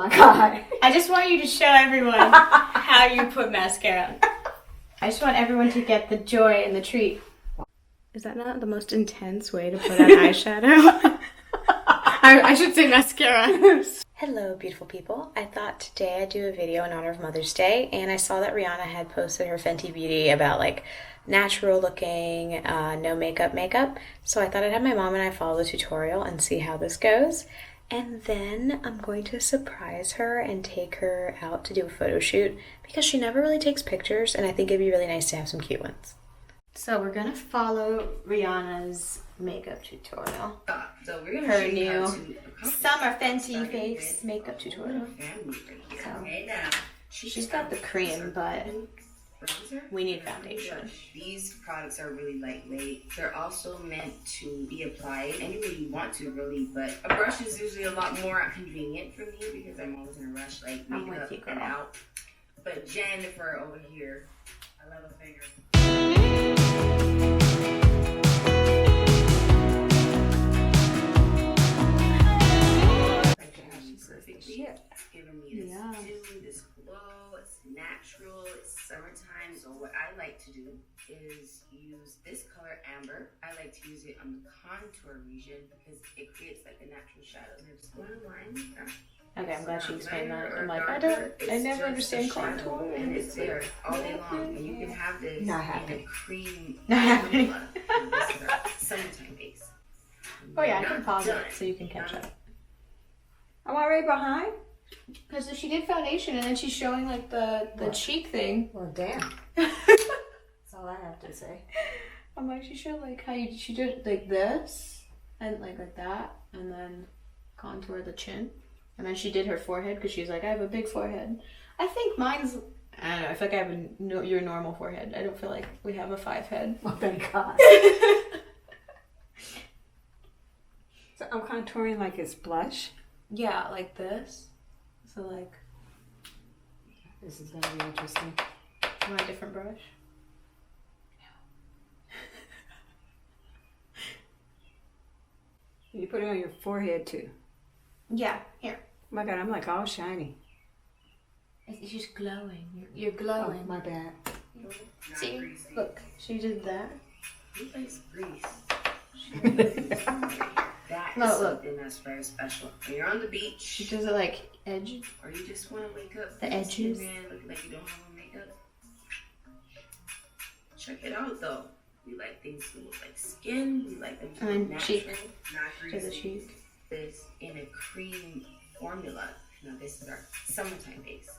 my God. I just want you to show everyone how you put mascara on. I just want everyone to get the joy and the treat. Is that not the most intense way to put on eyeshadow? I should say mascara. Hello, beautiful people. I thought today I'd do a video in honor of Mother's Day, and I saw that Rihanna had posted her Fenty Beauty about like natural looking, no makeup. So I thought I'd have my mom and I follow the tutorial and see how this goes. And then I'm going to surprise her and take her out to do a photo shoot because she never really takes pictures, and I think it'd be really nice to have some cute ones. So we're gonna follow Rihanna's makeup tutorial. So we're gonna her new summer Fenty face makeup tutorial. So she's got the cream, but we need foundation. These products are really lightweight. They're also meant to be applied anywhere you want to, really. But a brush is usually a lot more convenient for me because I'm always in a rush, like makeup and out. But Jennifer over here, I love a finger. Giving me this dew, this glow. It's natural. It's summertime. So what I like to do is use this color amber. I like to use it on the contour region because it creates like a natural shadow. And I just go in line. Okay, I'm glad she explained that. I'm like, I never understand contour. And it's there all day long. And you can have this Not in happening. a cream. Not happening. Summertime base. Oh yeah, I can pause it so you can catch up. I'm already behind? Because she did foundation and then she's showing like the cheek thing. Well, damn. That's all I have to say. I'm like, she showed like how she did like this and like that and then contour the chin. And then she did her forehead because she's like, I have a big forehead. I think mine's, I don't know, I feel like I have your normal forehead. I don't feel like we have a 5 head. Oh, thank God. So I'm contouring like it's blush. Yeah, like this. So like, This is going to be interesting. you want a different brush? You put it on your forehead too. Yeah, here. Oh my God, I'm like all shiny. It's just glowing. You're glowing. Oh, my bad. See? Look, she did that. Who likes grease? That No, is look. something that's very special. When you're on the beach, She does it like edge. or you just want to wake up The edges. man, looking like you don't have on makeup. Check it out though. We like things to look like skin. We like them to And look then natural, cheek. not To greasy. the cheek. This in a cream formula. Now this is our summertime base.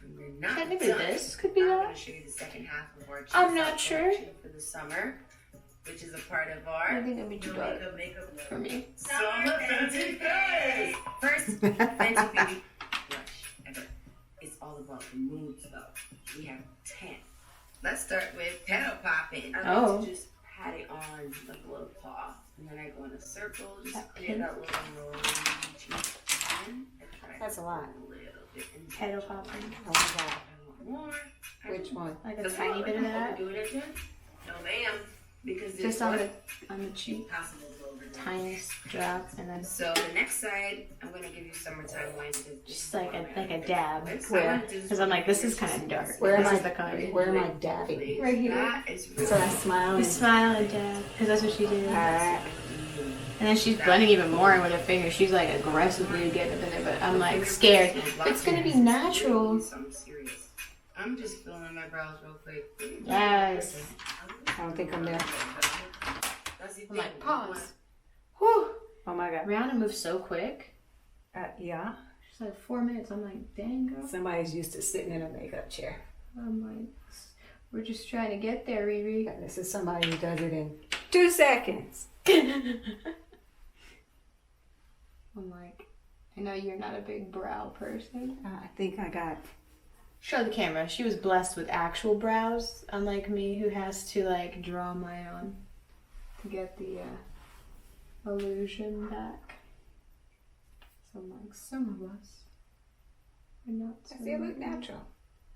When we're not Technically done, this could be I'm that. going to show you the second half of our I'm not sure. collection for the summer, which is a part of our I think that'd be too dark makeup for me. Summer Fenty Face! First Fenty Beauty blush ever. It's all about the moods though. We have 10. Let's start with petal popping. I like to just pat it on like a little paw. And then I go in a circle, just That create pink? that little roll. And I try That's a lot. a little bit. And Petal popping. Oh my God. I want more. Which one? Like a tiny bit of that. Do it again? No, ma'am. Because Just on the cheek. possible to go over there. Tiniest drop and then So the next side, I'm gonna give you summertime wine. just like a dab. Where? Because I'm like, this is kind of dark. Where am this I? is the color. Where am I dabbing? Right here. That is really So I smile. You smile and dab. Because that's what she did. Alright. And then she's blending even more with her fingers. She's like aggressively getting in it, but I'm like scared. It's gonna be natural. I'm serious. I'm just filling my brows real quick. Yes. I don't think I'm there. That's the I'm thing. like, pause. Whew. Oh my God. Rihanna moves so quick. Yeah. She's like 4 minutes. I'm like, dang girl. Somebody's used to sitting in a makeup chair. I'm like, we're just trying to get there, Riri. And this is somebody who does it in 2 seconds. I'm like, I know you're not a big brow person. I think I got. Show the camera. She was blessed with actual brows, unlike me, who has to like draw my own to get the illusion back. So I'm like, some of us are not. So They look natural.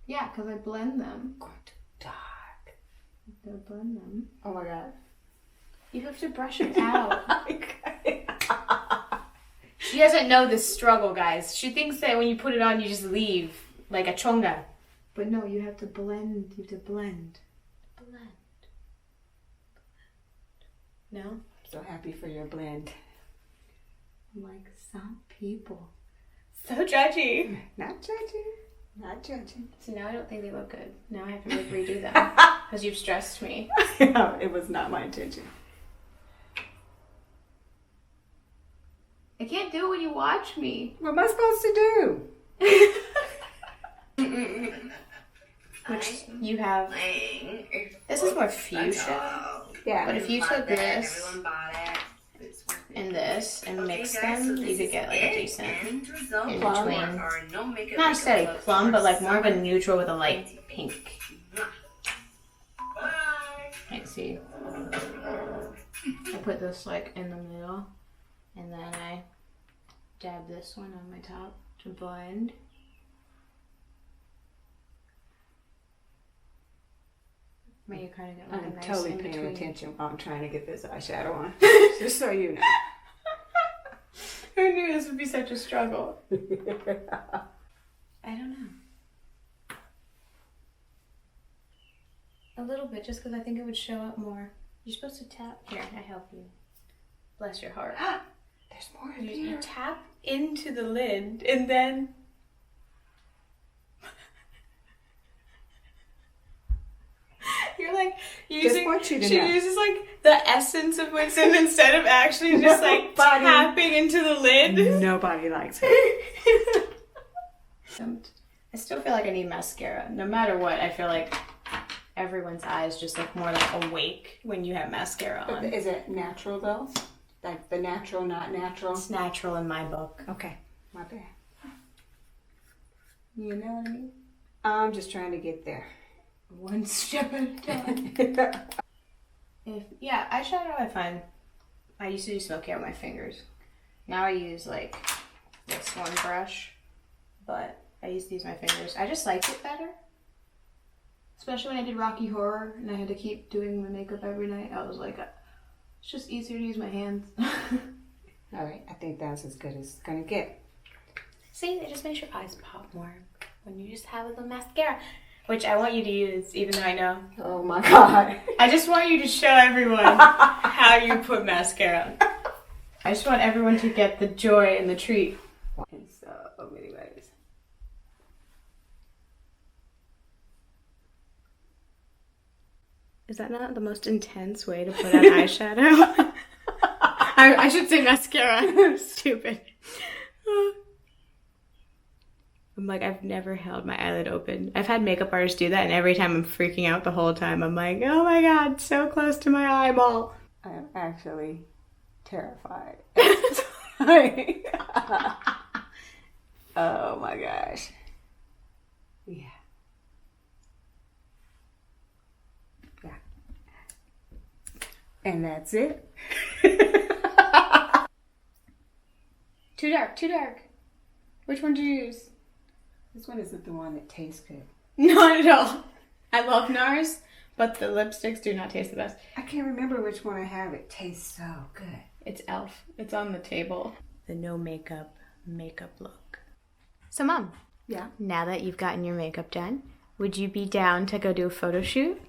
Yeah, because I blend them. Going too dark. I blend them. Oh my God. You have to brush it out. She doesn't know this struggle, guys. She thinks that when you put it on, you just leave like a chonga. But no, you have to blend. You have to blend. Blend. No? So happy for your blend. Like some people. So judgy. Not judging. Not judging. So now I don't think they look good. Now I have to like redo them because you've stressed me. It was not my intention. I can't do it when you watch me. What am I supposed to do? Which you have. This is more fuchsia. Yeah. But if you took this Everyone bought it. It's worth it. and this and mix guys, them, so you this could is get like a it. decent End result. in Plum. between. Or no makeup Not necessarily makeup plum, but like more of a summer. neutral with a light pink. Bye. Can't see. I put this like in the middle, and then I dab this one on my top to blend. May you kind of get like a I'm nice totally in paying between. attention while I'm trying to get this eyeshadow on. Just so you know. Who knew this would be such a struggle? I don't know. A little bit, just because I think it would show up more. You're supposed to tap. Here, I help you. Bless your heart. There's more in You here. tap into the lid and then. You're like using. want you to she know. uses like the essence of what's in instead of actually just like Nobody- tapping into the lid. Nobody likes it. I still feel like I need mascara. No matter what, I feel like everyone's eyes just look more like awake when you have mascara on. Is it natural though? Like the natural, not natural? It's natural in my book. Okay, my bad. You know what I mean? I'm just trying to get there. One step at a time. Eyeshadow I find. I used to do smoky eye with my fingers. Now I use like this one brush, but I used to use my fingers. I just liked it better. Especially when I did Rocky Horror and I had to keep doing my makeup every night. I was like, it's just easier to use my hands. All right, I think that's as good as it's gonna get. See, it just makes your eyes pop more when you just have a little mascara, which I want you to use, even though I know. Oh my God. I just want you to show everyone how you put mascara. I just want everyone to get the joy and the treat. In so many ways. Is that not the most intense way to put on eyeshadow? I should say mascara. Stupid. I'm like, I've never held my eyelid open. I've had makeup artists do that, and every time I'm freaking out the whole time. I'm like, oh my God, so close to my eyeball. I'm actually terrified. Oh my gosh. Yeah. Yeah. And that's it. Too dark, too dark. Which one do you use? This one isn't the one that tastes good. Not at all. I love NARS, but the lipsticks do not taste the best. I can't remember which one I have. It tastes so good. It's e.l.f. It's on the table. The no makeup look. So Mom, Yeah. now that you've gotten your makeup done, would you be down to go do a photo shoot?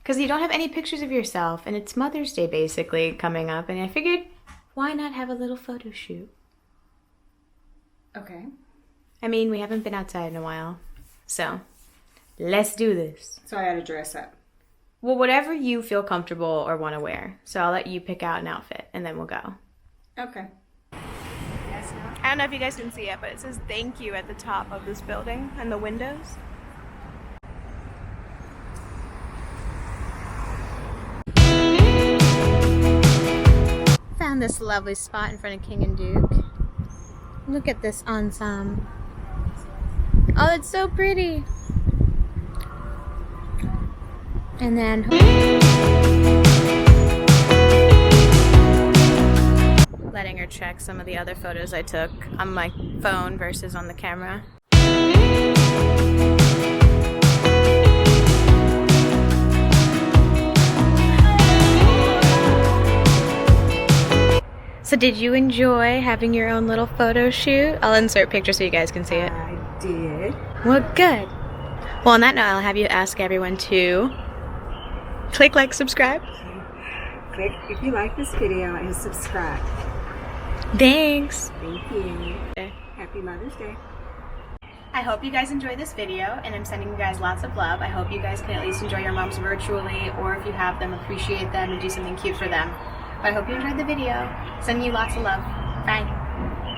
Because you don't have any pictures of yourself, and it's Mother's Day basically coming up, and I figured, why not have a little photo shoot? Okay. I mean, we haven't been outside in a while, so let's do this. So I had to dress up. Well, whatever you feel comfortable or want to wear. So I'll let you pick out an outfit, and then we'll go. Okay. I don't know if you guys can see it, but it says thank you at the top of this building and the windows. Found this lovely spot in front of King and Duke. Look at this ensemble. Oh, it's so pretty. And then letting her check some of the other photos I took on my phone versus on the camera. So did you enjoy having your own little photo shoot? I'll insert pictures so you guys can see it. I did. Well, good. Well, on that note, I'll have you ask everyone to click like, subscribe. Click if you like this video and subscribe. Thanks. Thank you. Happy Mother's Day. I hope you guys enjoyed this video, and I'm sending you guys lots of love. I hope you guys can at least enjoy your moms virtually, or if you have them, appreciate them and do something cute for them. But I hope you enjoyed the video. Sending you lots of love. Bye.